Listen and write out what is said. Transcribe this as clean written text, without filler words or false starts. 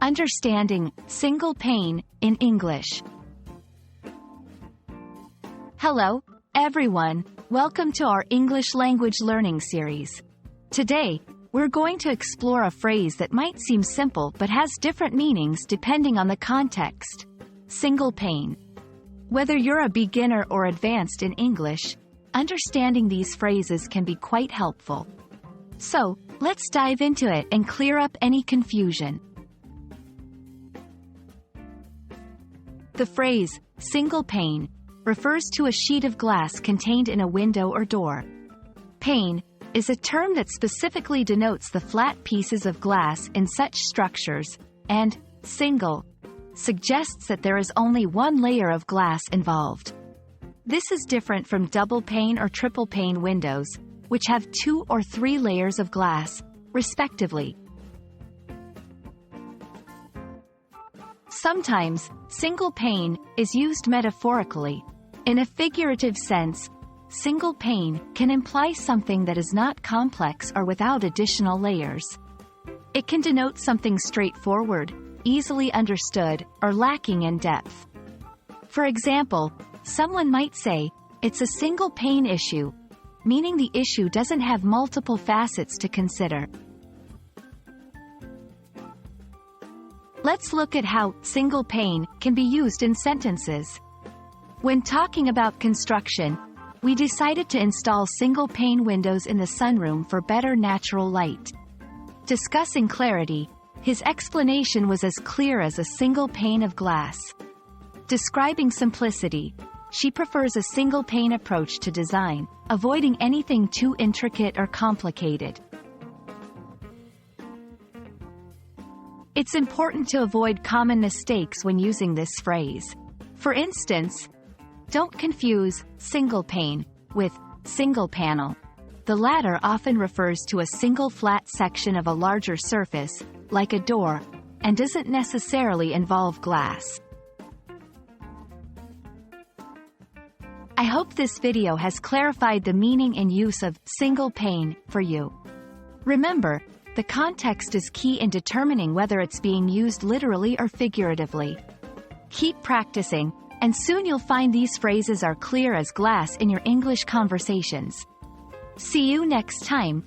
Understanding single pane in English. Hello, everyone. Welcome to our English language learning series. Today, we're going to explore a phrase that might seem simple but has different meanings depending on the context. Single pane. Whether you're a beginner or advanced in English, understanding these phrases can be quite helpful. So, let's dive into it and clear up any confusion. The phrase, single pane, refers to a sheet of glass contained in a window or door. Pane is a term that specifically denotes the flat pieces of glass in such structures, and single suggests that there is only one layer of glass involved. This is different from double pane or triple pane windows, which have 2 or 3 layers of glass, respectively. Sometimes, single pane is used metaphorically. In a figurative sense, single pane can imply something that is not complex or without additional layers. It can denote something straightforward, easily understood, or lacking in depth. For example, someone might say, "It's a single pane issue," meaning the issue doesn't have multiple facets to consider. Let's look at how single pane can be used in sentences. When talking about construction, we decided to install single pane windows in the sunroom for better natural light. Discussing clarity, his explanation was as clear as a single pane of glass. Describing simplicity, she prefers a single pane approach to design, avoiding anything too intricate or complicated. It's important to avoid common mistakes when using this phrase. For instance, don't confuse single pane with single panel. The latter often refers to a single flat section of a larger surface, like a door, and doesn't necessarily involve glass. I hope this video has clarified the meaning and use of single pane for you. Remember, the context is key in determining whether it's being used literally or figuratively. Keep practicing, and soon you'll find these phrases are clear as glass in your English conversations. See you next time.